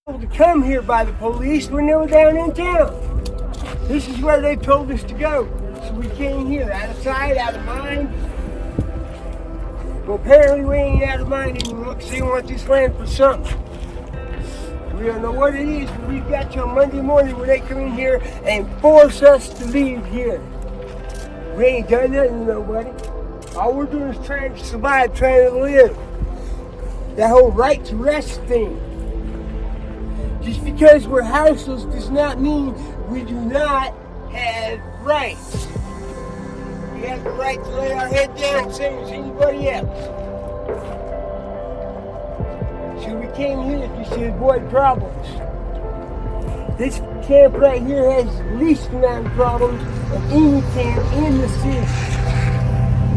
To come here by the police when they were down in town. This is where they told us to go. So we came here, out of sight, out of mind. Well, apparently we ain't out of mind anymore because they want this land for something. We don't know what it is, but we've got till Monday morning when they come in here and force us to leave here. We ain't done nothing to nobody. All we're doing is trying to survive, trying to live. That whole right to rest thing. Just because we're houseless does not mean we do not have rights. We have the right to lay our head down, same as anybody else. So we came here just to avoid problems. This camp right here has the least amount of problems of any camp in the city.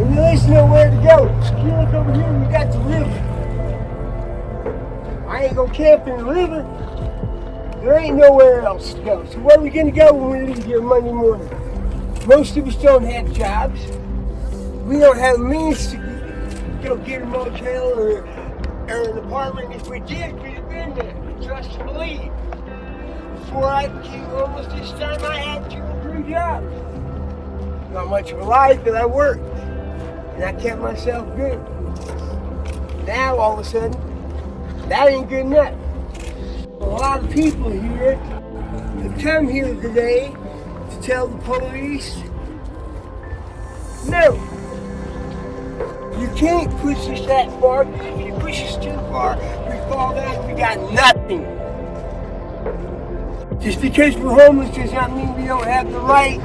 And there's nowhere to go. So you look over here, we got the river. I ain't gonna camp in the river. There ain't nowhere else to go. So where are we gonna go when we leave here Monday morning? Most of us don't have jobs. We don't have means to go get a motel or an apartment. If we did, we'd have been there. Trust and believe. Before I became homeless this time, I had 2 or 3 jobs. Not much of a life, but I worked. And I kept myself good. Now, all of a sudden, that ain't good enough. A lot of people here have come here today to tell the police, no, you can't push us that far, because if you push us too far, we fall down, we got nothing. Just because we're homeless does not mean we don't have the right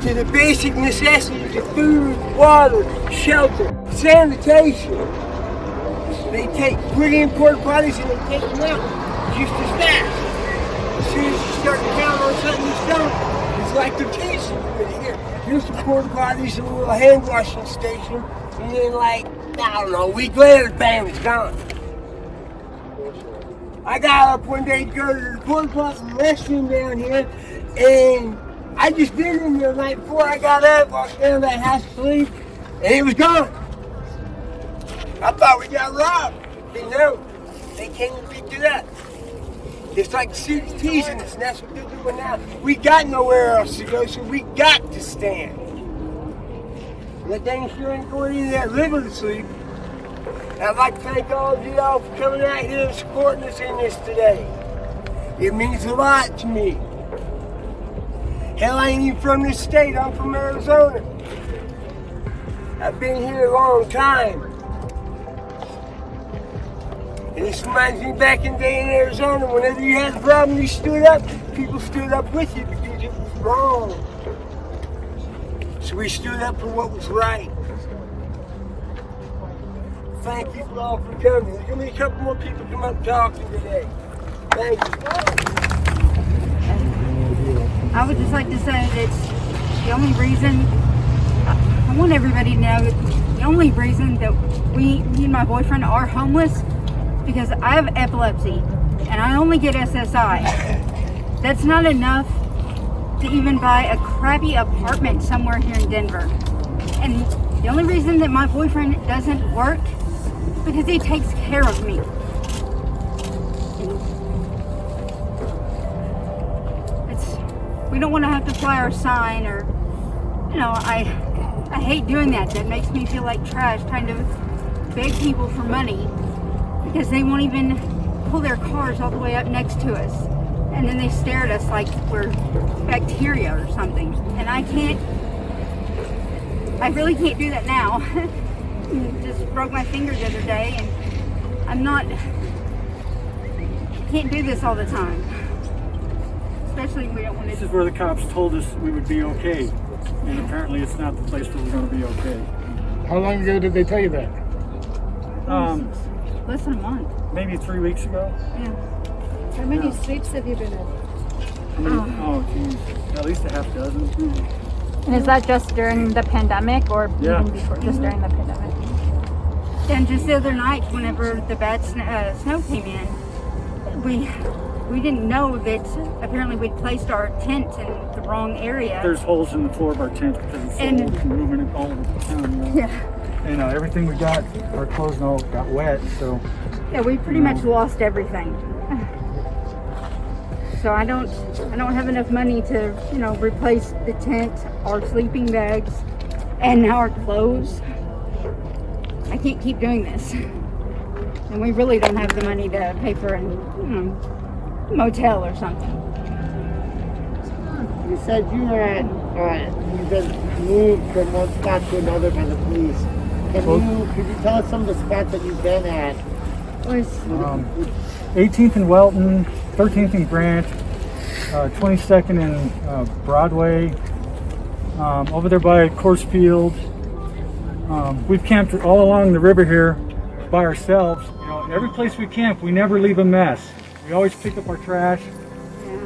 to the basic necessities of food, water, shelter, sanitation. They put in porta potties and they take them out just as fast. As soon as you start to count on something that's done, it's like they're teasing you here. Here's some porta potties and a little hand washing station, and then like, I don't know, a week later, bam, it's gone. I got up one day to go to the porta potty and restroom down here, and I just been in there the night before I got up, walked down that house to sleep, and it was gone. I thought we got robbed. But no, they came and picked it up. It's like the city's teasing us, and that's what they're doing now. We got nowhere else to go, so we got to stand. That dang sure ain't going into that river to sleep. And I'd like to thank all of y'all for coming out here and supporting us in this today. It means a lot to me. Hell, I ain't even from this state, I'm from Arizona. I've been here a long time. And this reminds me back in the day in Arizona, whenever you had a problem, you stood up, people stood up with you because it was wrong. So we stood up for what was right. Thank you all for coming. There's going to be a couple more people come up talking today. Thank you. I would just like to say that the only reason, I want everybody to know that the only reason that me and my boyfriend are homeless because I have epilepsy and I only get SSI. That's not enough to even buy a crappy apartment somewhere here in Denver. And the only reason that my boyfriend doesn't work is because he takes care of me. We don't want to have to fly our sign or, you know, I hate doing that. That makes me feel like trash trying to beg people for money because they won't even pull their cars all the way up next to us. And then they stare at us like we're bacteria or something. And I really can't do that now. Just broke my finger the other day and can't do this all the time. Especially we don't want to. This is where the cops told us we would be okay. And apparently it's not the place where we're going to be okay. How long ago did they tell you that? Less than a month. Maybe 3 weeks ago. Yeah. How many sweeps have you been in? Oh, geez. At least a half dozen. And is that just during the pandemic or Yeah. even before? Just during the pandemic? And just the other night, whenever the bad snow came in, we didn't know that apparently we'd placed our tent in the wrong area. There's holes in the floor of our tent because it's And- so moving it all over the town. You know? Yeah. And everything we got, our clothes and all got wet, so. Yeah, we pretty much lost everything. So I don't have enough money to, replace the tent, our sleeping bags, and now our clothes. I can't keep doing this. And we really don't have the money to pay for a motel or something. You said you've been moved from one spot to another by the police. Could you tell us some of the spots that you've been at? 18th and Welton, 13th and Grant, 22nd and Broadway, over there by Course Field. We've camped all along the river here by ourselves. Every place we camp, we never leave a mess. We always pick up our trash.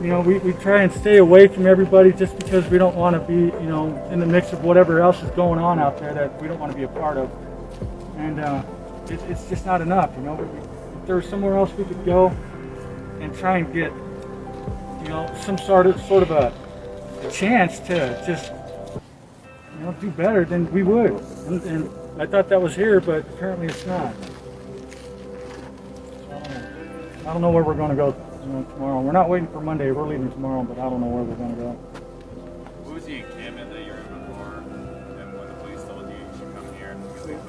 We try and stay away from everybody just because we don't want to be, in the mix of whatever else is going on out there that we don't want to be a part of. And it's just not enough, If there was somewhere else we could go and try and get, some sort of a chance to just, do better, then we would. And I thought that was here, but apparently it's not. I don't know where we're going to go tomorrow. We're not waiting for Monday. We're leaving tomorrow, but I don't know where we're going to go. What was the encampment that you were in before? And when the police told you should come here?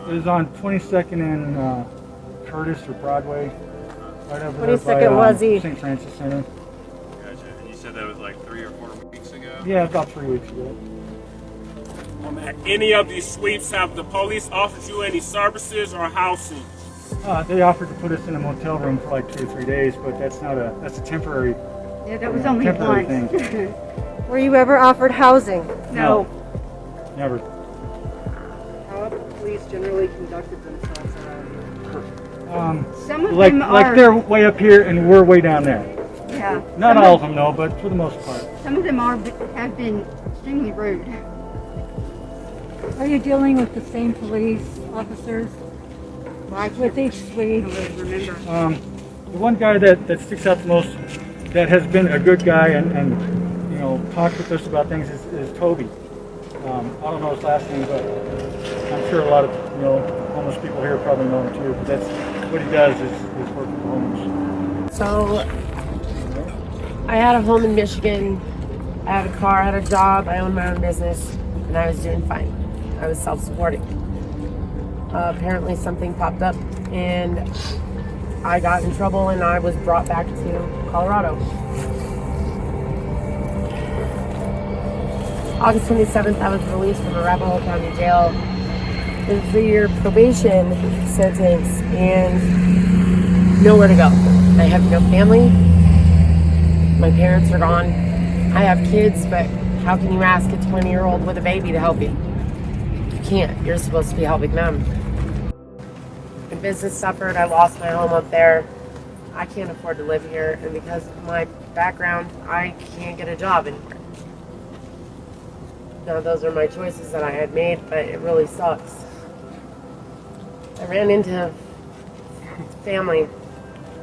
It was on 22nd and Curtis or Broadway. Right over 22nd was St. Francis Center. Gotcha. And you said that was like 3 or 4 weeks ago? Yeah, about 3 weeks ago. Any of these sweeps, have the police offered you any services or housing? They offered to put us in a motel room for like 2 or 3 days, but that's a temporary. Yeah, that was only temporary once. thing. Were you ever offered housing? No. Never. How have the police generally conducted themselves around Some of Like them they're way up here and we're way down there. Yeah. Not all of them, no, but for the most part. Some of them have been extremely rude. Are you dealing with the same police officers with each sweep? The one guy that sticks out the most, that has been a good guy and talked with us about things is Toby. I don't know his last name, but I'm sure a lot of homeless people here probably know him too. But that's what he does is work with the homeless. So, I had a home in Michigan. I had a car, I had a job, I owned my own business, and I was doing fine. I was self-supporting. Apparently something popped up and I got in trouble and I was brought back to Colorado. August 27th, I was released from Arapahoe County Jail. It was a 3-year probation sentence and nowhere to go. I have no family. My parents are gone. I have kids, but how can you ask a 20-year-old with a baby to help you? You can't. You're supposed to be helping them. My business suffered. I lost my home up there. I can't afford to live here, and because of my background, I can't get a job anywhere. Now, those are my choices that I had made, but it really sucks. I ran into family,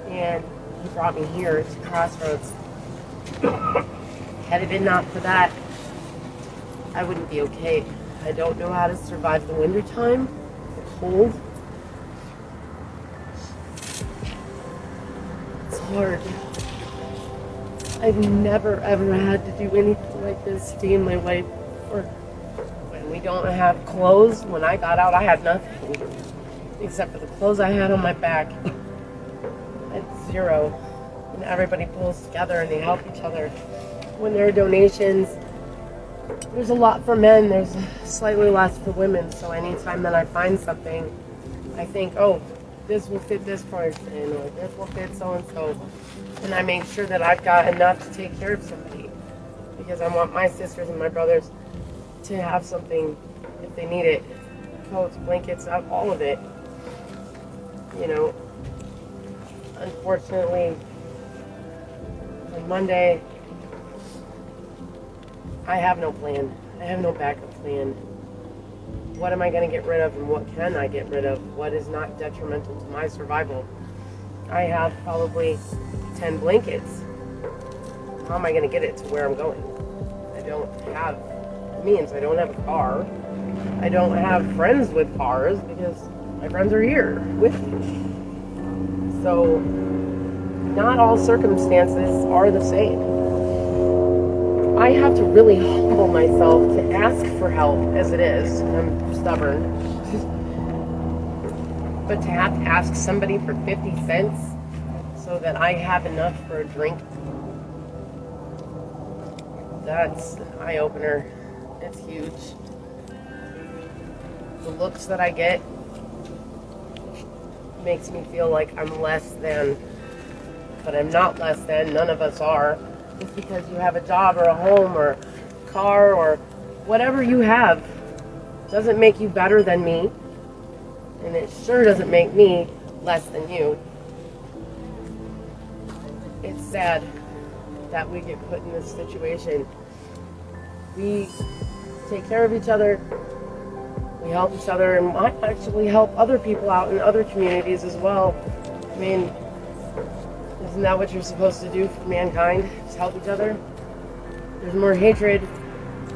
and he brought me here to Crossroads. Had it been not for that, I wouldn't be okay. I don't know how to survive the wintertime, the cold. It's hard. I've never ever had to do anything like this, to my wife, or when we don't have clothes. When I got out, I had nothing except for the clothes I had on my back. I had zero. And everybody pulls together and they help each other. When there are donations, there's a lot for men, there's slightly less for women. So anytime that I find something, I think, oh, this will fit this person, or this will fit so-and-so. And I make sure that I've got enough to take care of somebody. Because I want my sisters and my brothers to have something if they need it. Coats, blankets, all of it. Unfortunately, on Monday, I have no plan. I have no backup plan. What am I going to get rid of and what can I get rid of? What is not detrimental to my survival? I have probably 10 blankets. How am I going to get it to where I'm going? I don't have means. I don't have a car. I don't have friends with cars because my friends are here with me. So, not all circumstances are the same. I have to really humble myself to ask for help as it is. I'm stubborn. But to have to ask somebody for 50 cents so that I have enough for a drink, that's an eye-opener. It's huge. The looks that I get makes me feel like I'm less than, but I'm not less than. None of us are. Just because you have a job or a home or car or whatever you have doesn't make you better than me, and it sure doesn't make me less than you. It's sad that we get put in this situation. We take care of each other, we help each other, and might actually help other people out in other communities as well. I mean, isn't that what you're supposed to do for mankind? Just help each other? There's more hatred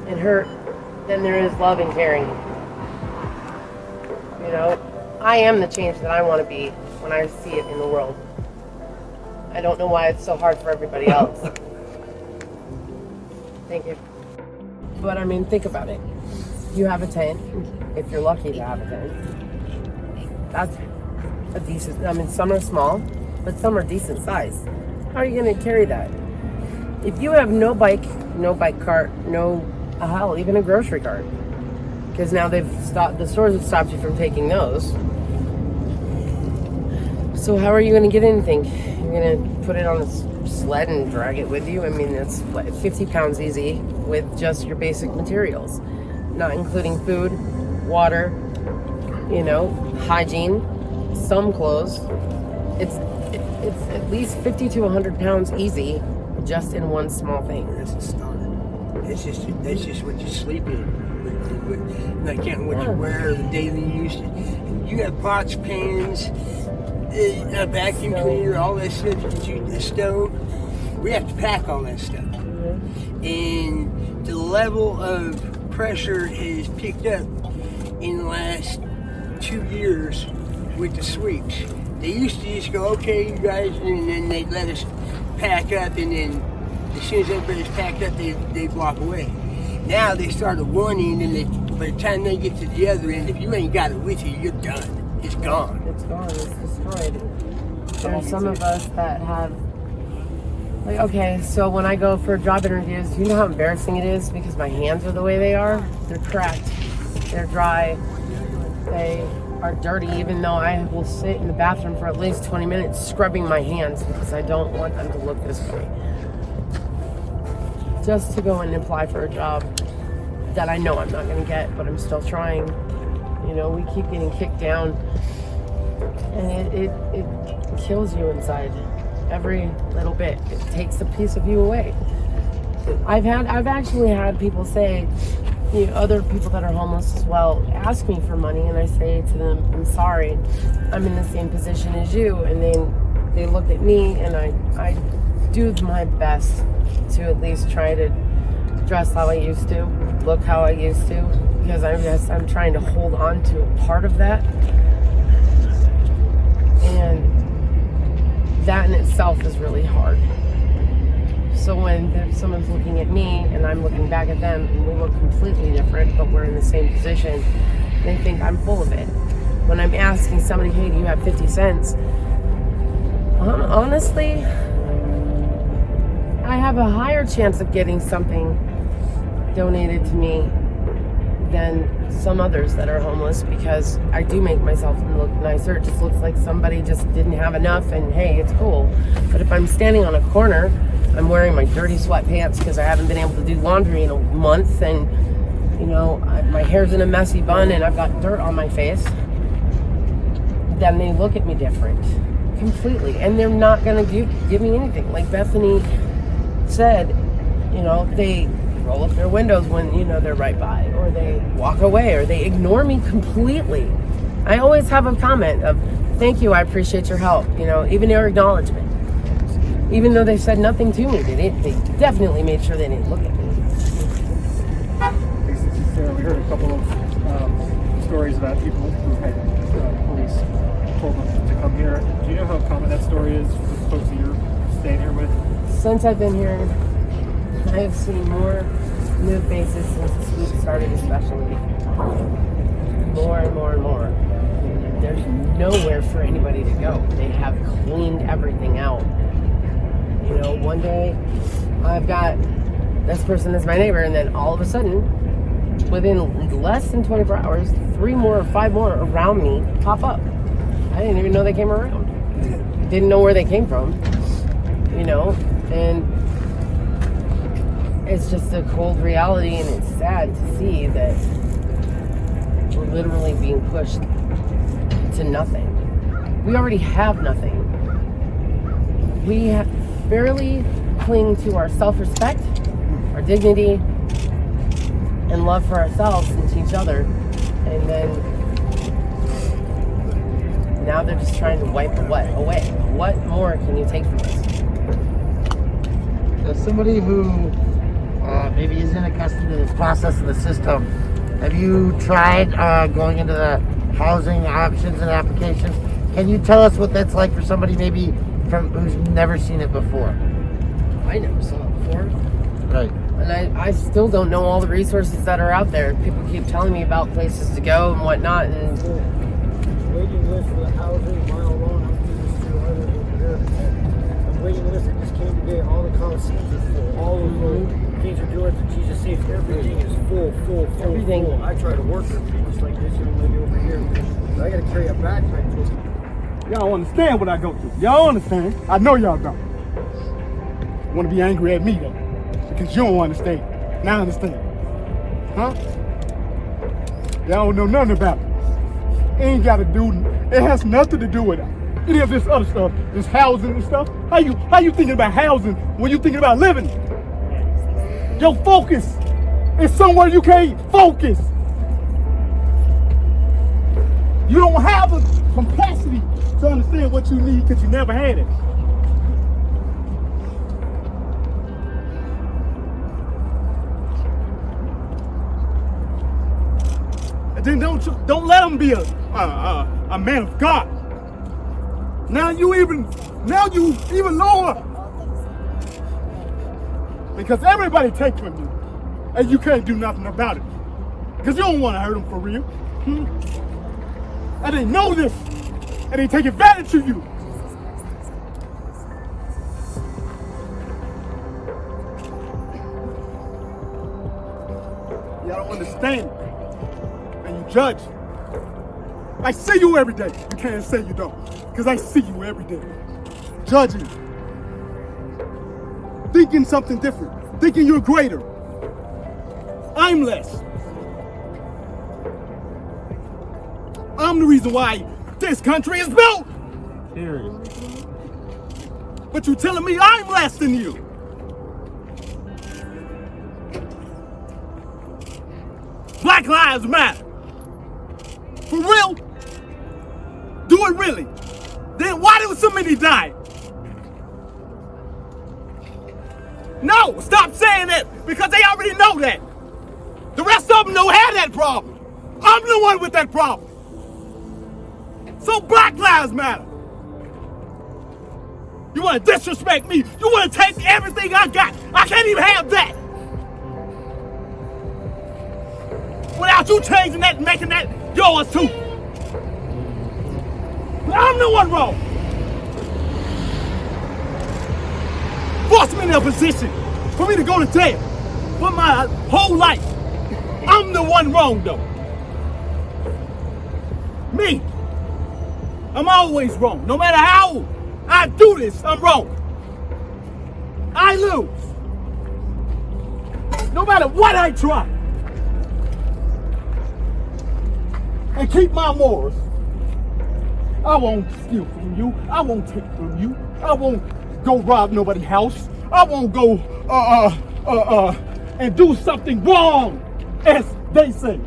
and hurt than there is love and caring. You know, I am the change that I want to be when I see it in the world. I don't know why it's so hard for everybody else. Thank you. But I mean, think about it. You have a tent, if you're lucky to have a tent. That's a decent, I mean, some are small, but some are decent size. How are you going to carry that? If you have no bike cart, hell, even a grocery cart, because now the stores have stopped you from taking those. So how are you going to get anything? You're going to put it on a sled and drag it with you? I mean, it's 50 pounds easy with just your basic materials, not including food, water, hygiene, some clothes. It's at least 50 to 100 pounds easy just in one small thing. That's a start. That's just what you sleep in. Like what you wear, the daily use. You have pots, pans, a vacuum cleaner, all that stuff. You can use the stove. We have to pack all that stuff. Mm-hmm. And the level of pressure is picked up in the last 2 years with the sweeps. They used to just go, okay, you guys, and then they'd let us pack up, and then as soon as everybody's packed up, they walk away. Now they start at one end, and by the time they get to the other end, if you ain't got it with you, you're done. It's gone. It's gone. It's destroyed. There are some of us that have, like, okay, so when I go for job interviews, do you know how embarrassing it is? Because my hands are the way they are. They're cracked. They're dry. They are dirty, even though I will sit in the bathroom for at least 20 minutes scrubbing my hands because I don't want them to look this way. Just to go and apply for a job that I know I'm not going to get, but I'm still trying. We keep getting kicked down, and it kills you inside. Every little bit, it takes a piece of you away. I've actually had people say, other people that are homeless as well, ask me for money, and I say to them, I'm sorry, I'm in the same position as you. And then they look at me, and I do my best to at least try to dress how I used to, look how I used to, because I'm trying to hold on to a part of that. And that in itself is really hard. So when someone's looking at me and I'm looking back at them and we look completely different, but we're in the same position, they think I'm full of it. When I'm asking somebody, hey, do you have 50 cents? Honestly, I have a higher chance of getting something donated to me than some others that are homeless, because I do make myself look nicer. It just looks like somebody just didn't have enough, and hey, it's cool. But if I'm standing on a corner, I'm wearing my dirty sweatpants because I haven't been able to do laundry in a month, and my hair's in a messy bun and I've got dirt on my face, then they look at me different completely, and they're not going to give me anything. Like Bethany said, they roll up their windows when they're right by, or they walk away, or they ignore me completely. I always have a comment of, thank you, I appreciate your help, even your acknowledgement. Even though they said nothing to me, they definitely made sure they didn't look at me. We heard a couple of stories about people who had police told them to come here. Do you know how common that story is with folks that you're staying here with? Since I've been here, I've seen more new faces since the sweep started, especially. More and more and more. There's nowhere for anybody to go. They have cleaned everything out. You know, one day I've got this person as my neighbor, and then all of a sudden, within less than 24 hours, 3 more or 5 more around me pop up. I didn't even know they came around. Didn't know where they came from. You know, and it's just a cold reality, and it's sad to see that we're literally being pushed to nothing. We already have nothing. We barely cling to our self-respect, our dignity, and love for ourselves and to each other. And then now they're just trying to wipe what away. What more can you take from us? As somebody who maybe isn't accustomed to the process of the system, have you tried going into the housing options and applications? Can you tell us what that's like for somebody maybe who's never seen it before? I never saw it before. Right. And I still don't know all the resources that are out there. People keep telling me about places to go and whatnot. And waiting list for the housing, mile long. I'm doing this to others over here. The waiting list that just came today, all the coliseums are full. All of the things are doing for Jesus Saves. Everything is full. Everything. Full. I try to work with people just like this young lady over here. But I got to carry a backpack to them. Y'all don't understand what I go through. Y'all understand. I know y'all don't. Want to be angry at me though, because you don't understand. Now I understand. Huh? Y'all don't know nothing about it. Ain't got to do. It has nothing to do with any of this other stuff, this housing and stuff. How you thinking about housing when you thinking about living? Your focus is somewhere you can't focus. You don't have the capacity to understand what you need because you never had it. And then don't let them be a man of God. Now you even lower, because everybody takes from you, and you can't do nothing about it because you don't want to hurt them for real. And they know this, and they take advantage of you. Y'all don't understand, and you judge. I see you every day. You can't say you don't, because I see you every day. Judging, thinking something different, thinking you're greater. I'm less. I'm the reason why this country is built. Period. But you're telling me I'm less than you. Black Lives Matter. For real? Do it really? Then why do so many die? No, stop saying that, because they already know that. The rest of them don't have that problem. I'm the one with that problem. So Black Lives Matter. You want to disrespect me? You want to take everything I got? I can't even have that. Without you changing that and making that yours too. But I'm the one wrong. Force me in a position for me to go to jail for my whole life. I'm the one wrong though. Me. I'm always wrong. No matter how I do this, I'm wrong. I lose. No matter what I try. And keep my morals. I won't steal from you. I won't take from you. I won't go rob nobody's house. I won't go and do something wrong, as they say.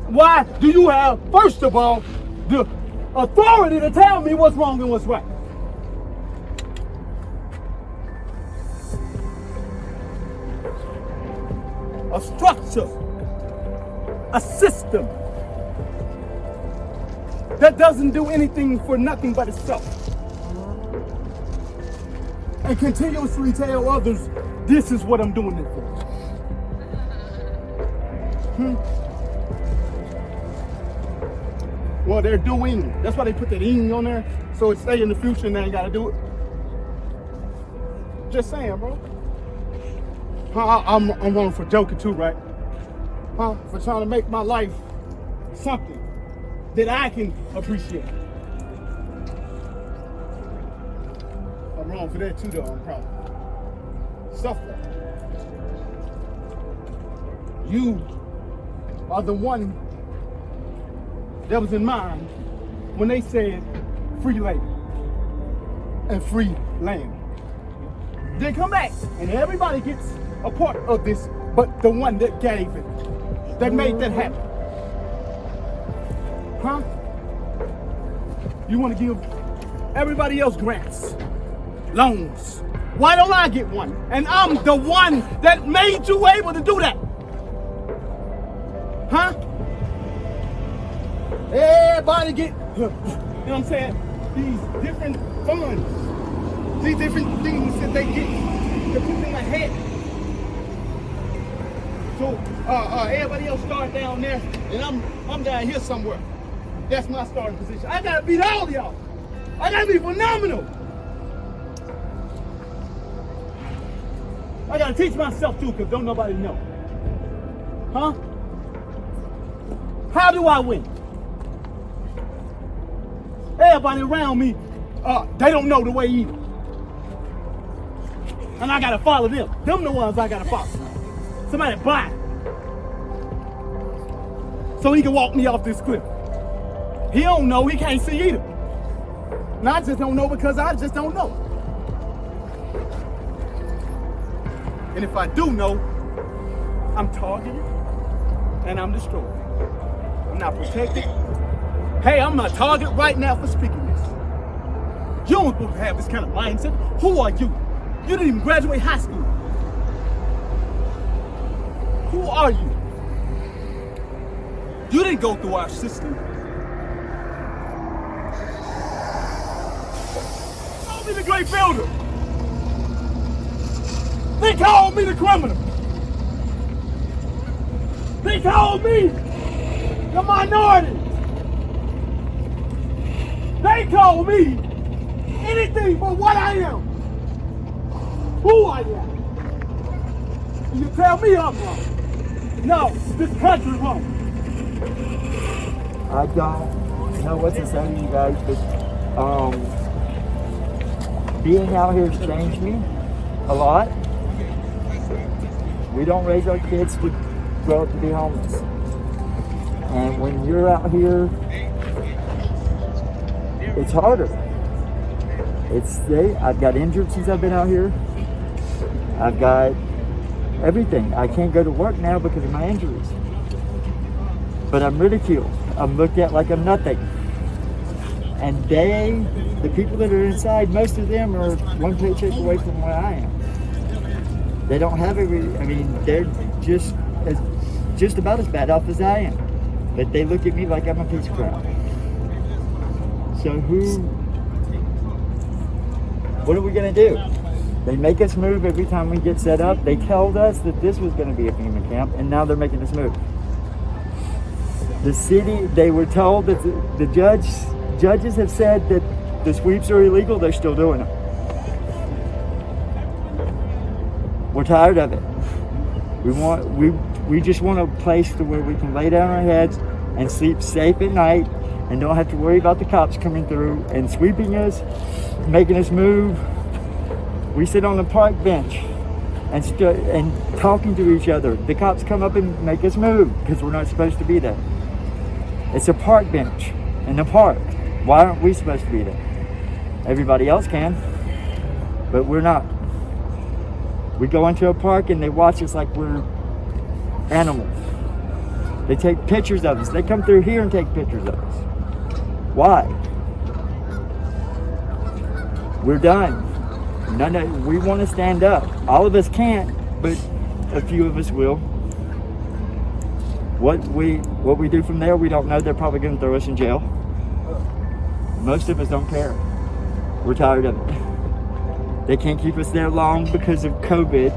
Why do you have, first of all, the authority to tell me what's wrong and what's right? A structure, a system that doesn't do anything for nothing but itself. and continuously tell others, this is what I'm doing it for. Well, they're doing. That's why they put that "ing" on there, so it stay in the future and they ain't gotta do it. Just saying, bro. I'm wrong for joking too, right? For trying to make my life something that I can appreciate. I'm wrong for that too, though. I'm proud. Stuff like that. You are the one that was in mind when they said free labor and free land. Then come back and everybody gets a part of this, but the one that gave it, that made that happen. You want to give everybody else grants, loans. Why don't I get one? And I'm the one that made you able to do that. Everybody get, you know what I'm saying? These different funds, these different things that they get to put in their head. So everybody else start down there, and I'm down here somewhere. That's my starting position. I gotta beat all of y'all. I gotta be phenomenal. I gotta teach myself too, because don't nobody know. How do I win? Everybody around me, they don't know the way either. And I gotta follow them. Them the ones I gotta follow. Somebody blind. So he can walk me off this cliff. He don't know, he can't see either. And I just don't know because I just don't know. And if I do know, I'm targeted and I'm destroyed. I'm not protected. Hey, I'm a target right now for speaking this. You don't supposed to have this kind of mindset. Who are you? You didn't even graduate high school. Who are you? You didn't go through our system. Call me the great builder. They called me the criminal. They called me the minority. They call me anything but what I am. Who I am. And you tell me I'm wrong. No, this country wrong. I don't know what to say to you guys, but being out here has changed me a lot. We don't raise our kids to grow up to be homeless. And when you're out here, it's harder. I've got injured since I've been out here. I've got everything. I can't go to work now because of my injuries. But I'm ridiculed. I'm looked at like I'm nothing. And the people that are inside, most of them are one paycheck away from where I am. They don't have they're just about as bad off as I am. But they look at me like I'm a piece of crap. So what are we gonna do? They make us move every time we get set up. They told us that this was gonna be a FEMA camp, and now they're making us move. The city, they were told that the judges have said that the sweeps are illegal, they're still doing them. We're tired of it. We just want a place to where we can lay down our heads and sleep safe at night and don't have to worry about the cops coming through and sweeping us, making us move. We sit on the park bench and talking to each other. The cops come up and make us move because we're not supposed to be there. It's a park bench in the park. Why aren't we supposed to be there? Everybody else can, but we're not. We go into a park and they watch us like we're animals. They take pictures of us. They come through here and take pictures of us. Why? We're done. We want to stand up. All of us can't, but a few of us will. What we do from there, we don't know. They're probably going to throw us in jail. Most of us don't care. We're tired of it. They can't keep us there long because of COVID.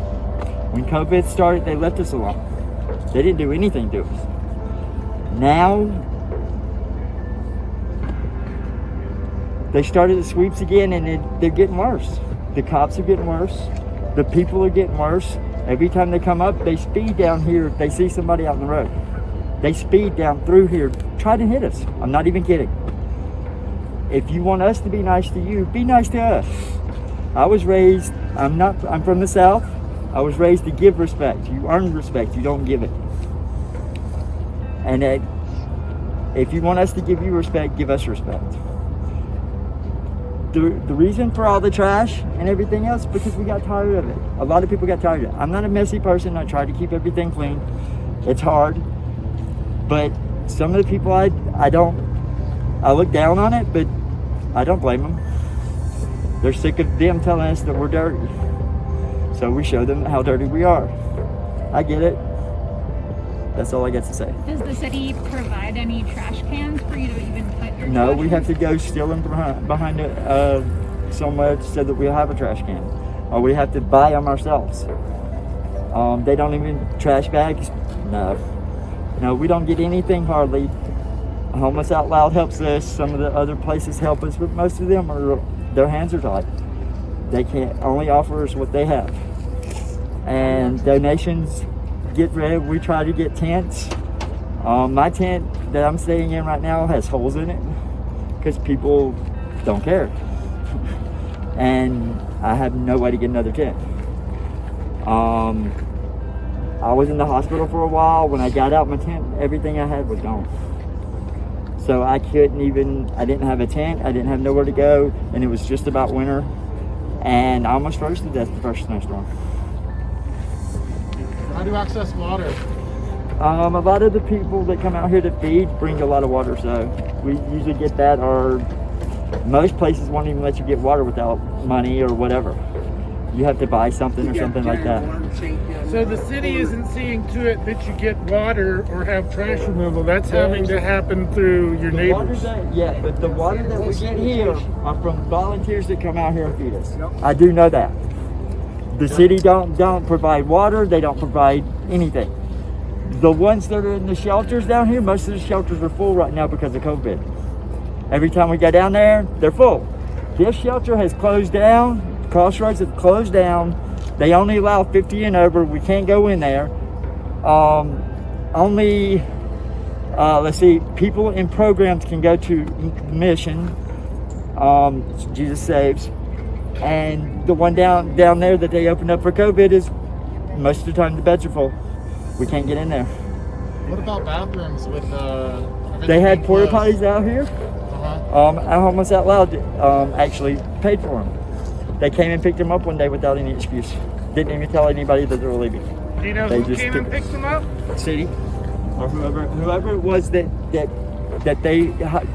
When COVID started, they left us alone. They didn't do anything to us. Now, they started the sweeps again, and they're getting worse. The cops are getting worse. The people are getting worse. Every time they come up, they speed down here if they see somebody out on the road. They speed down through here, try to hit us. I'm not even kidding. If you want us to be nice to you, be nice to us. I was raised, I'm from the South. I was raised to give respect. You earn respect, you don't give it. And if you want us to give you respect, give us respect. The reason for all the trash and everything else, because we got tired of it. A lot of people got tired of it. I'm not a messy person. I try to keep everything clean. It's hard. But some of the people I look down on it, but I don't blame them. They're sick of them telling us that we're dirty. So we show them how dirty we are. I get it. That's all I got to say. Does the city provide any trash cans for you to even put your No, trash we have to go steal them behind so much so that we have a trash can. Or we have to buy them ourselves. They don't even, trash bags, no. No, we don't get anything hardly. Homeless Out Loud helps us. Some of the other places help us, but most of them their hands are tied. They can't only offer us what they have. And donations, get ready. We try to get tents. My tent that I'm staying in right now has holes in it because people don't care. And I have no way to get another tent. I was in the hospital for a while. When I got out my tent, everything I had was gone. So I didn't have a tent, I didn't have nowhere to go, and it was just about winter. And I almost froze to death the first snowstorm. How do you access water? A lot of the people that come out here to feed bring a lot of water, so we usually get that, or most places won't even let you get water without money or whatever. You have to buy something or something like that. So the city isn't seeing to it that you get water or have trash removal. That's having to happen through your neighbors. But the water that we get here are from volunteers that come out here and feed us. I do know that. The city don't provide water. They don't provide anything. The ones that are in the shelters down here, most of the shelters are full right now because of COVID. Every time we go down there, they're full. This shelter has closed down. Crossroads have closed down. They only allow 50 and over. We can't go in there. Let's see, people in programs can go to mission. Jesus Saves. And the one down there that they opened up for COVID is most of the time the beds are full. We can't get in there. What about bathrooms with they had porta potties out here. Homeless Out Loud actually paid for them. They came and picked them up one day without any excuse. Didn't even tell anybody that they were leaving. Do you know who came and picked them up? City, or whoever it was that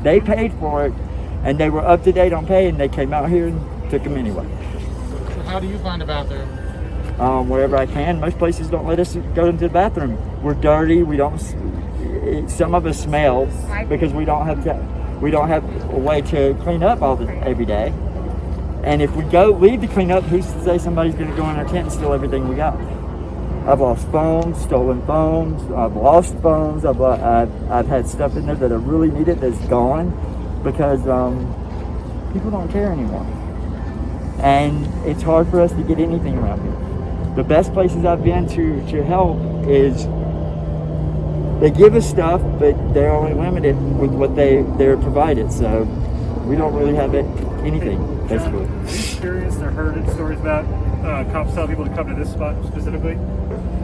they paid for it, and they were up to date on pay, and they came out here and took them anyway. So how do you find a bathroom? Wherever I can. Most places don't let us go into the bathroom. We're dirty. We don't. Some of us smell because we don't have a way to clean up every day. And if we leave to clean up, who's to say somebody's going to go in our tent and steal everything we got? I've lost phones, stolen phones. I've lost phones. I've had stuff in there that I really needed that's gone because people don't care anymore. And it's hard for us to get anything around here. The best places I've been to help is they give us stuff, but they're only limited with what they're provided. So we don't really have anything, basically. Have you experienced or heard stories about cops telling people to come to this spot specifically?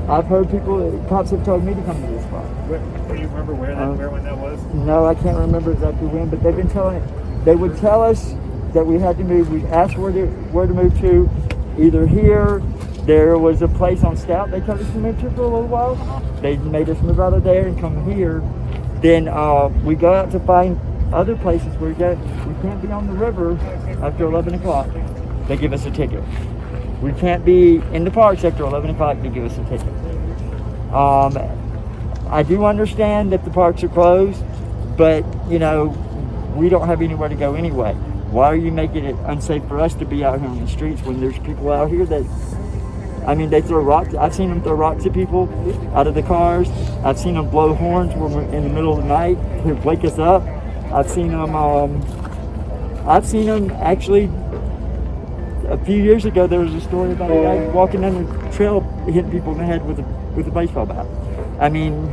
I've heard cops have told me to come to this spot. Do you remember when that was? No, I can't remember exactly when, but they've been they would tell us that we had to move. We'd ask where to move to, either here. There was a place on Stout they told us to move to for a little while. They made us move out of there and come here. Then we go out to find other places where we can't be on the river after 11 o'clock. They give us a ticket. We can't be in the parks after 11 o'clock. They give us a ticket. I do understand that the parks are closed, but we don't have anywhere to go anyway. Why are you making it unsafe for us to be out here on the streets when there's people out here that, I mean, they throw rocks. I've seen them throw rocks at people out of the cars. I've seen them blow horns when we're in the middle of the night to wake us up. I've seen them actually, a few years ago, there was a story about a guy walking down the trail hitting people in the head with a baseball bat. I mean,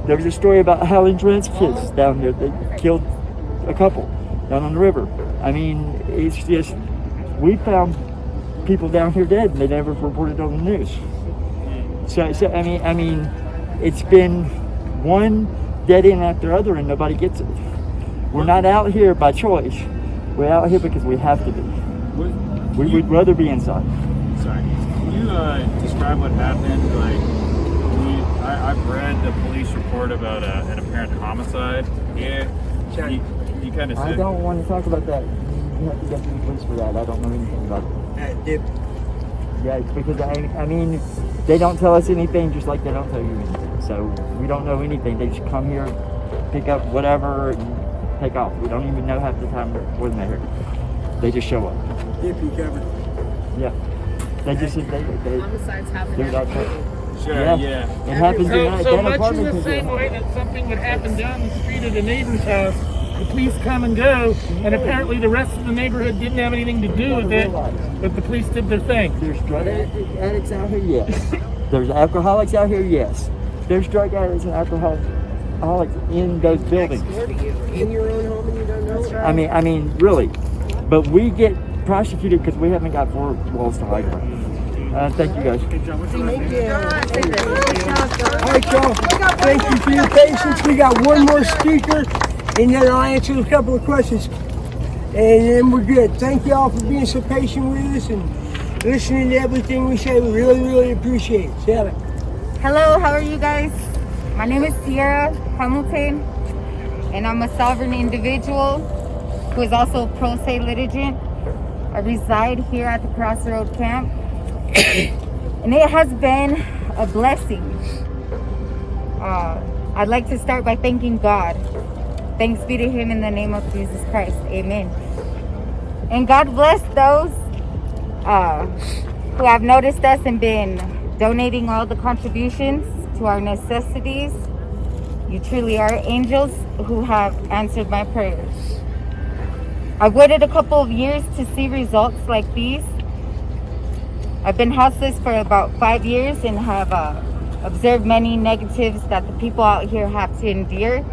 there was a story about Howling Trent's kids down here. They killed a couple down on the river. I mean, it's just, we found people down here dead and they never reported on the news. So I mean, it's been one dead end after the other and nobody gets it. We're not out here by choice. We're out here because we have to be. We would rather be inside. Sorry. Can you describe what happened? Like, I've read the police report about an apparent homicide. Yeah. You kind of said. I don't want to talk about that. You have to go to the police for that. I don't know anything about it. Yeah, it's because I mean, they don't tell us anything just like they don't tell you anything. So we don't know anything. They just come here, pick up whatever, and take off. We don't even know half the time when they're here. They just show up. Hippie covered. Yeah. They just they Homicides happen do that. Sure, Yeah. It happens in that So much in apartment. the same way that something would happen down the street at a neighbor's house, the police come and go, and apparently the rest of the neighborhood didn't have anything to do with it, but the police did their thing. There's drug addicts out here, yes. There's alcoholics out here, yes. There's drug addicts and alcoholics in those buildings. In your own home and you don't know it. I mean, really. But we get prosecuted because we haven't got 4 walls to hide behind. Thank you guys. Thank you. All right, y'all. Thank you for your patience. We got one more speaker, and then I'll answer a couple of questions, and then we're good. Thank y'all for being so patient with us and listening to everything we say. We really, really appreciate it. Sarah. Hello, how are you guys? My name is Sierra Hamilton, and I'm a sovereign individual who is also pro se litigant. I reside here at the Crossroad Camp, and it has been a blessing. I'd like to start by thanking God. Thanks be to Him in the name of Jesus Christ. Amen. And God bless those who have noticed us and been donating all the contributions to our necessities. You truly are angels who have answered my prayers. I've waited a couple of years to see results like these. I've been houseless for about 5 years and have observed many negatives that the people out here have to endure.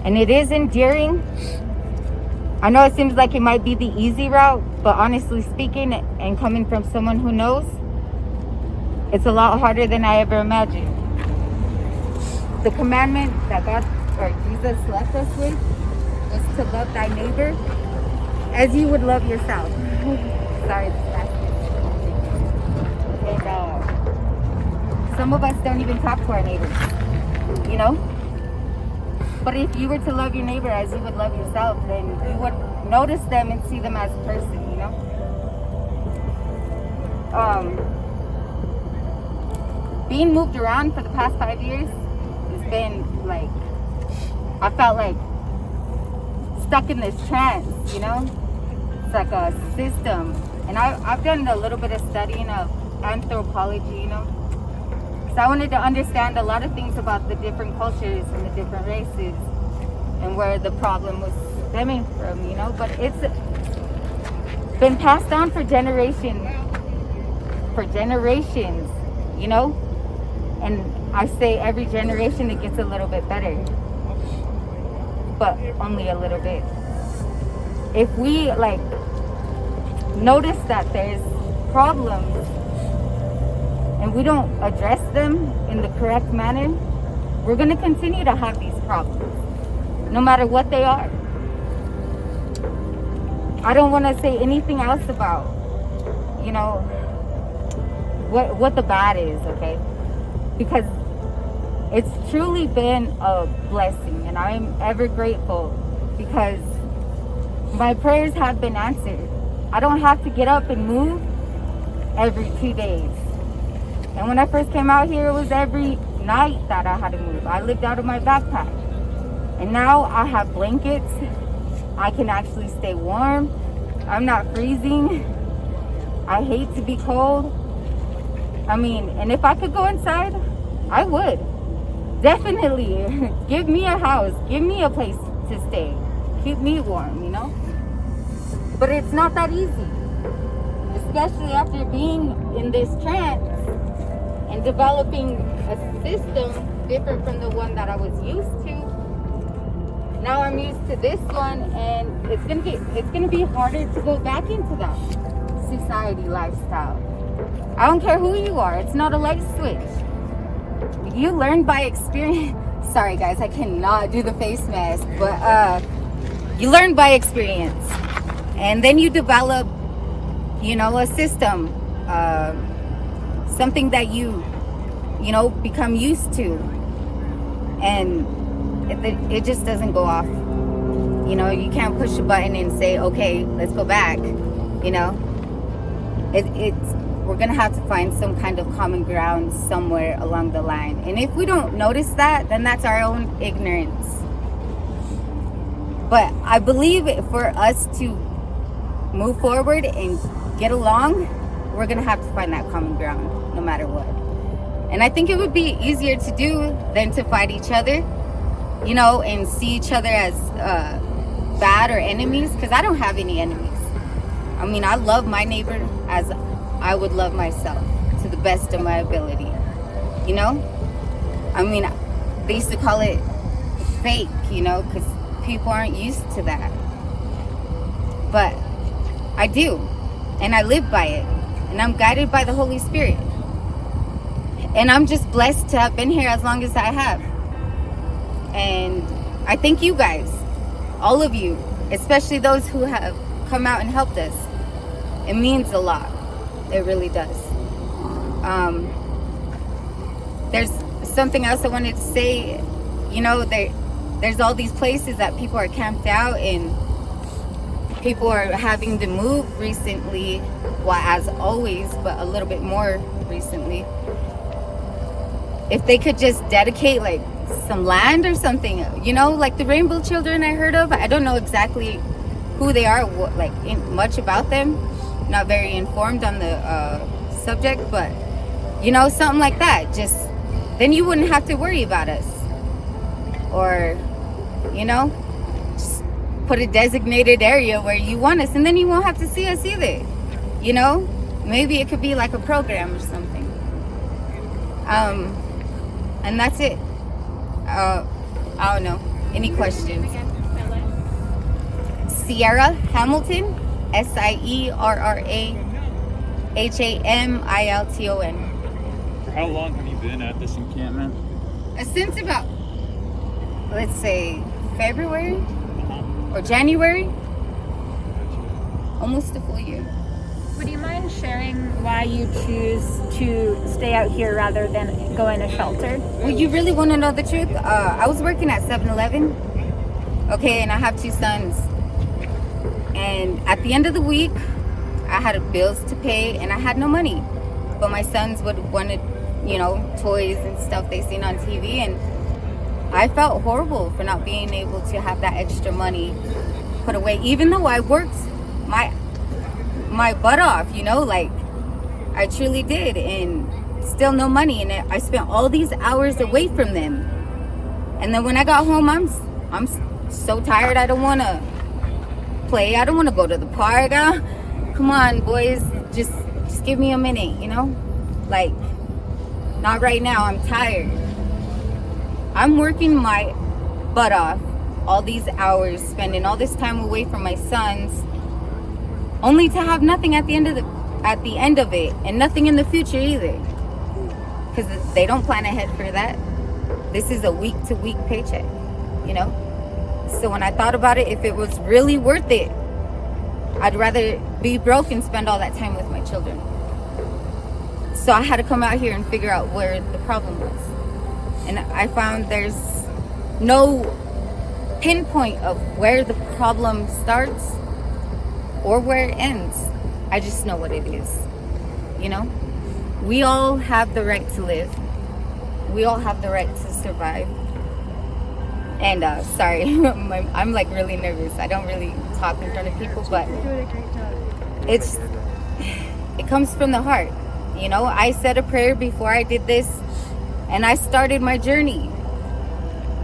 And it is endearing. I know it seems like it might be the easy route, but honestly speaking, and coming from someone who knows, it's a lot harder than I ever imagined. The commandment that God or Jesus left us with was to love thy neighbor as you would love yourself. Sorry, that's and some of us don't even talk to our neighbors, you know? But if you were to love your neighbor as you would love yourself, then you would notice them and see them as a person, you know? Being moved around for the past 5 years has been like, I felt like stuck in this trance, you know? It's like a system. And I've done a little bit of studying of anthropology, you know? So I wanted to understand a lot of things about the different cultures and the different races and where the problem was stemming from, you know? But it's been passed on for generations, you know? And I say every generation it gets a little bit better, but only a little bit. If we like notice that there's problems and we don't address them in the correct manner, we're going to continue to have these problems, no matter what they are. I don't want to say anything else about, you know, what the bad is, okay? Because it's truly been a blessing, and I am ever grateful because my prayers have been answered. I don't have to get up and move every 2 days. And when I first came out here, it was every night that I had to move. I lived out of my backpack. And now I have blankets, I can actually stay warm. I'm not freezing. I hate to be cold. I mean, and if I could go inside, I would. Definitely. Give me a house. Give me a place to stay. Keep me warm, you know? But it's not that easy. Especially after being in this trance and developing a system different from the one that I was used to. Now I'm used to this one, and it's gonna be harder to go back into that society lifestyle. I don't care who you are, it's not a light switch. You learn by experience. Sorry guys, I cannot do the face mask, but you learn by experience, and then you develop, you know, a system, something that you know, become used to, and it just doesn't go off. You know, you can't push a button and say, okay, let's go back. You know, we're gonna have to find some kind of common ground somewhere along the line, and if we don't notice that, then that's our own ignorance. But I believe for us to move forward and get along, we're gonna have to find that common ground no matter what. And I think it would be easier to do than to fight each other, you know, and see each other as bad or enemies, because I don't have any enemies. I mean, I love my neighbor as I would love myself, to the best of my ability, you know? I mean, they used to call it fake, you know, because people aren't used to that. But I do, and I live by it, and I'm guided by the Holy Spirit. And I'm just blessed to have been here as long as I have. And I thank you guys, all of you, especially those who have come out and helped us. It means a lot. It really does. There's something else I wanted to say. You know, there's all these places that people are camped out, and people are having to move recently. Well, as always, but a little bit more recently. If they could just dedicate like some land or something, you know, like the Rainbow Children I heard of. I don't know exactly who they are, much about them. Not very informed on the subject, but you know, something like that. Just then you wouldn't have to worry about us, or you know, just put a designated area where you want us, and then you won't have to see us either. You know, maybe it could be like a program or something. And that's it. I don't know. Any questions? Sierra Hamilton, SIERRAHAMILTON. For how long have you been at this encampment? Since about, let's say, February or January. Almost a full year. Would you mind sharing why you choose to stay out here rather than go in a shelter? Well, you really want to know the truth? I was working at 7-Eleven, okay, and I have 2 sons. And at the end of the week, I had bills to pay, and I had no money. But my sons would wanted, you know, toys and stuff they seen on TV, and I felt horrible for not being able to have that extra money put away, even though I worked my butt off, you know, like I truly did, and still no money, and I spent all these hours away from them. And then when I got home, I'm so tired. I don't want to play. I don't want to go to the park. Come on, boys, just give me a minute, you know, like not right now. I'm tired. I'm working my butt off all these hours, spending all this time away from my sons, only to have nothing at the end of it, and nothing in the future either, because they don't plan ahead for that. This is a week-to-week paycheck, you know. So when I thought about it, if it was really worth it, I'd rather be broke and spend all that time with my children. So I had to come out here and figure out where the problem was, and I found there's no pinpoint of where the problem starts or where it ends. I just know what it is, you know. We all have the right to live. We all have the right to survive. And sorry, I'm like really nervous. I don't really talk in front of people, but You're doing a great job. it comes from the heart. You know, I said a prayer before I did this, and I started my journey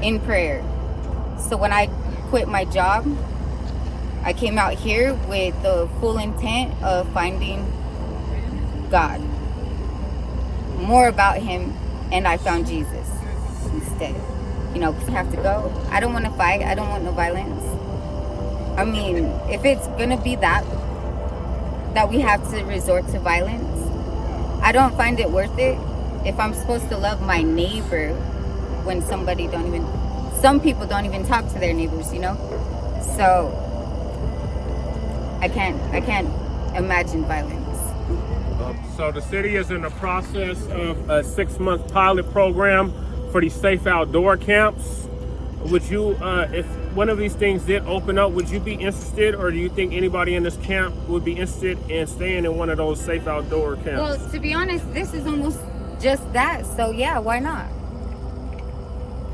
in prayer. So when I quit my job, I came out here with the full intent of finding God, more about him, and I found Jesus instead. You know, because I have to go. I don't want to fight. I don't want no violence. I mean, if it's gonna be that we have to resort to violence, I don't find it worth it. If I'm supposed to love my neighbor when some people don't even talk to their neighbors, you know? So I can't imagine violence. So the city is in the process of a 6-month pilot program for these safe outdoor camps. Would you, if one of these things did open up, would you be interested, or do you think anybody in this camp would be interested in staying in one of those safe outdoor camps? Well, to be honest, this is almost just that. So yeah, why not?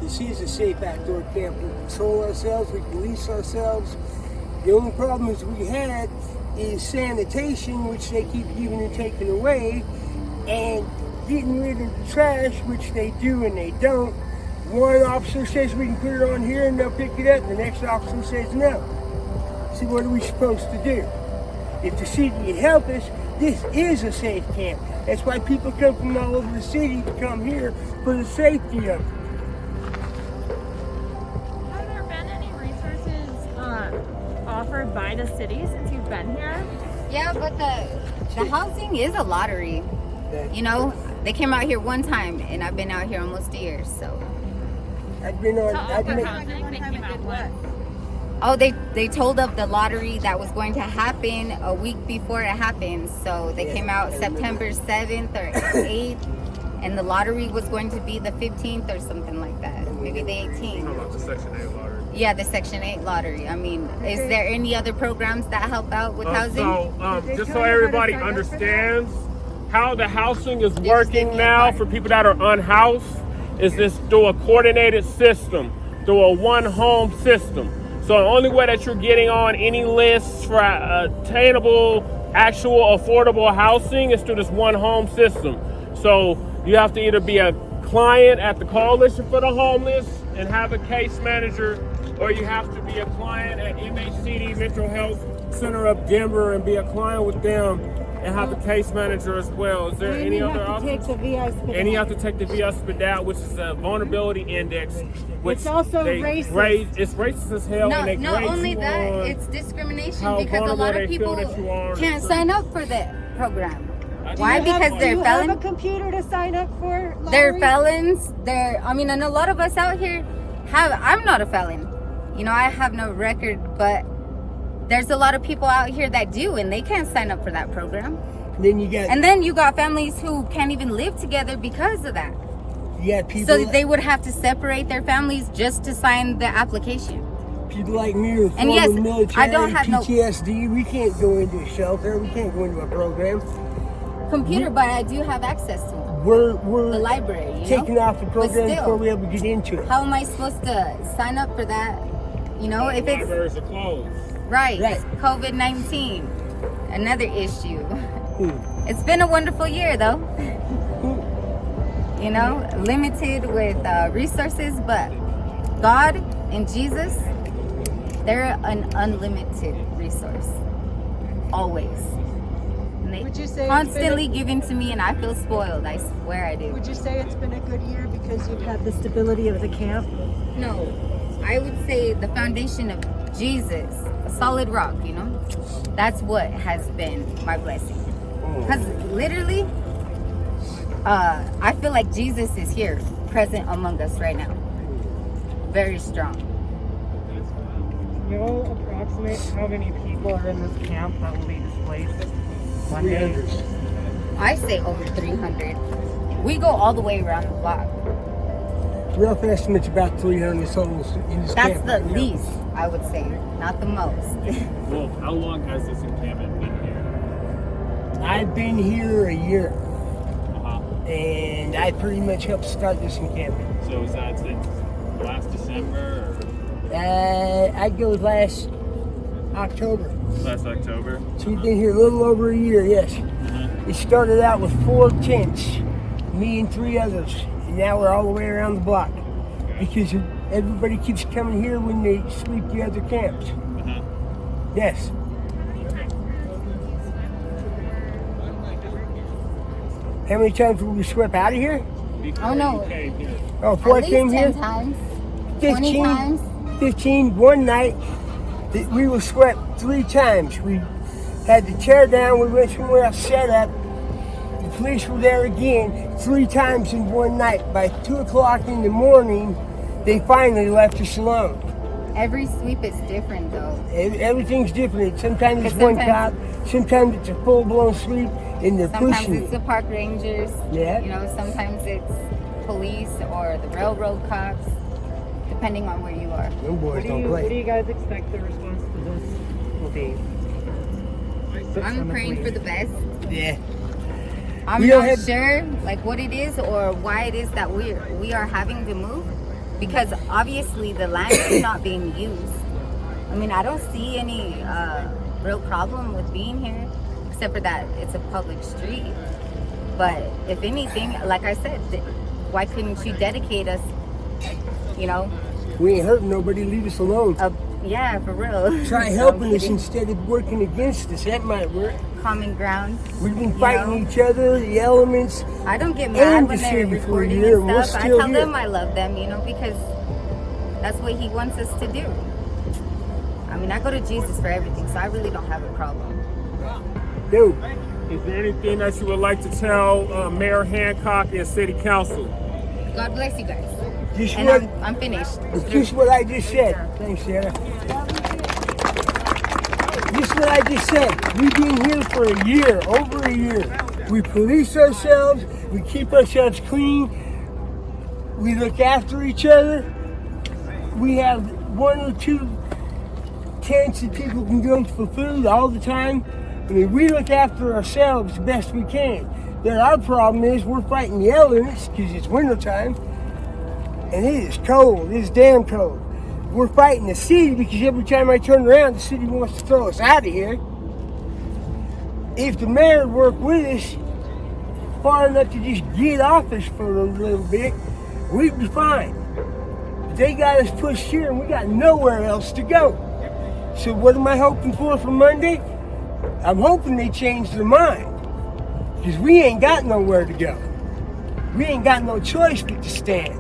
This is a safe outdoor camp. We control ourselves, we police ourselves. The only problems we had is sanitation, which they keep giving and taking away, and getting rid of the trash, which they do and they don't. One officer says we can put it on here and they'll pick it up, the next officer says no. So what are we supposed to do? If the city can help us, this is a safe camp. That's why people come from all over the city to come here for the safety of it. Have there been any resources offered by the city since you've been here? Yeah, but the housing is a lottery. You know, they came out here one time, and I've been out here almost a year, so. Oh, they told of the lottery that was going to happen a week before it happened. So they came out September 7th or 8th, and the lottery was going to be the 15th or something like that, maybe the 18th. How about the Section 8 lottery? Yeah, the Section 8 lottery. I mean, is there any other programs that help out with housing? So, just so everybody understands how the housing is working now for people that are unhoused, is this through a coordinated system, through a one-home system. So the only way that you're getting on any lists for attainable, actual, affordable housing is through this one-home system. So you have to either be a client at the Coalition for the Homeless and have a case manager, or you have to be a client at MHCD Mental Health Center of Denver and be a client with them and have a case manager as well. Is there any other options? And you have to take the VI SPDAT, which is a vulnerability index, which it's also racist. It's racist as hell. No, and they not grade only you that, on it's discrimination how because a lot vulnerable of they feel people that you are. can't sign up for that program. Why? Do you Because they're have felons. a computer to sign up for lottery? They're felons. And a lot of us out here I'm not a felon. You know, I have no record, but there's a lot of people out here that do, and they can't sign up for that program. And then you got families who can't even live together because of that. Yeah, people. So they would have to separate their families just to sign the application. People like me who are And yes, military, I don't have PTSD, we can't go into a shelter, we can't go into a program. Computer, but I do have access to it. We're the library, taking off the program still, before we ever get into it. How am I supposed to sign up for that? You know, if it's libraries are closed. Right. COVID-19, another issue. It's been a wonderful year, though. You know, limited with resources, but God and Jesus, they're an unlimited resource, always. And they Would you say constantly giving to me, and I feel spoiled. I swear I do. Would you say it's been a good year because you've had the stability of the camp? No, I would say the foundation of Jesus, a solid rock, you know? That's what has been my blessing. Because literally, I feel like Jesus is here, present among us right now. Very strong. Do you know approximate how many people are in this camp that will be displaced one day? I say over 300. We go all the way around the block. Rough estimate's about 300 souls in this camp. That's the least, I would say, not the most. Well, how long has this encampment been here? I've been here a year. And I pretty much helped start this encampment. So is that since last December or I go last October. last October? So we've been here a little over a year, yes. It started out with 4 tents, me and 3 others, and now we're all the way around the block because everybody keeps coming here when they sweep the other camps. Yes. How many times will we sweep out of here? Oh no. Oh, before I came here? 10 times. 15 20 times. 15, one night, we were swept 3 times. We had to tear down, we went somewhere else, set up. The police were there again 3 times in one night. By 2 o'clock in the morning, they finally left us alone. Every sweep is different though. Everything's different. Sometimes it's one cop, sometimes it's a full-blown sweep, and they're Sometimes pushing it's the park rangers. Yeah. You know, sometimes it's police or the railroad cops, depending on where you are. Them boys don't play. What do you guys expect the response to this will be? I'm praying for the best. Yeah. I'm not sure like what it is or why it is that we are having to move, because obviously the land is not being used. I mean, I don't see any real problem with being here, except for that it's a public street. But if anything, like I said, why couldn't you dedicate us, you know? We ain't hurting nobody, leave us alone. Yeah, for real. Try helping us instead of working against us, that might work. Common ground. We've been fighting each other, the elements. I don't get mad when they're recording and stuff. I tell here. them I love them, you know, because that's what he wants us to do. I mean, I go to Jesus for everything, so I really don't have a problem. Dude. Is there anything that you would like to tell Mayor Hancock and City Council? God bless you guys. Just and what, I'm finished. Just what I just said. Thanks, Sarah. Just what I just said. We've been here for a year, over a year. We police ourselves. We keep ourselves clean. We look after each other. We have 1 or 2 tents that people can go for food all the time. I mean, we look after ourselves the best we can. Then our problem is we're fighting the elements because it's wintertime. And it is cold. It is damn cold. We're fighting the city because every time I turn around, the city wants to throw us out of here. If the mayor would work with us far enough to just get off us for a little bit, we'd be fine. They got us pushed here and we got nowhere else to go. So what am I hoping for Monday? I'm hoping they change their mind. Because we ain't got nowhere to go. We ain't got no choice but to stand.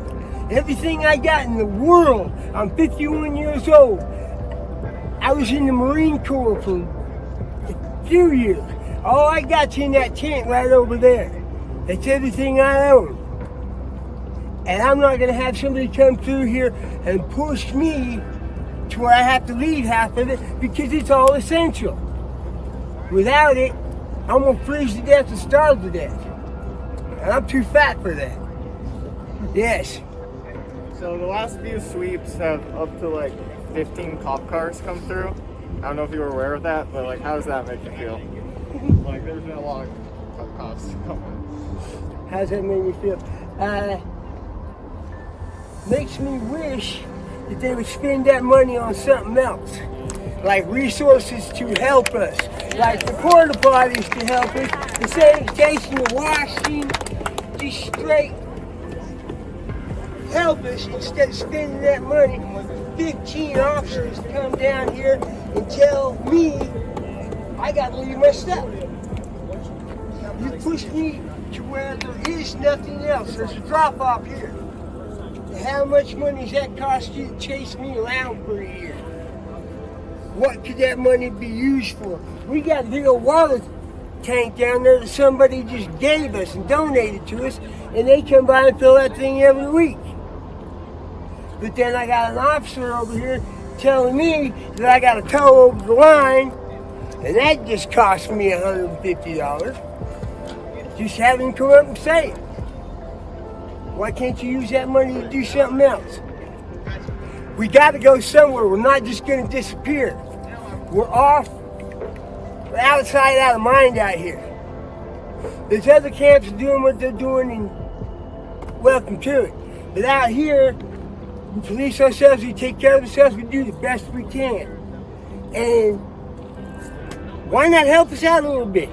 Everything I got in the world, I'm 51 years old. I was in the Marine Corps for a few years. All I got's in that tent right over there. That's everything I own. And I'm not gonna have somebody come through here and push me to where I have to leave half of it because it's all essential. Without it, I'm gonna freeze to death and starve to death. And I'm too fat for that. Yes. So the last few sweeps have up to like 15 cop cars come through. I don't know if you were aware of that, but like, how does that make you feel? Like, there's been a lot of cops coming. How's that make me feel? Makes me wish that they would spend that money on something else. Like resources to help us. Like the porta potties to help us. The sanitation, the washing, just straight help us instead of spending that money. 15 officers come down here and tell me I gotta leave my stuff. You push me to where there is nothing else. There's a drop off here. How much money does that cost you to chase me around for a year? What could that money be used for? We got a big old water tank down there that somebody just gave us and donated to us, and they come by and fill that thing every week. But then I got an officer over here telling me that I got to tow over the line, and that just cost me $150. Just have him come up and say it. Why can't you use that money to do something else? We got to go somewhere. We're not just going to disappear. We're off, we're outside, out of mind out here. There's other camps doing what they're doing, and welcome to it. But out here, We police ourselves, we take care of ourselves, we do the best we can. And why not help us out a little bit?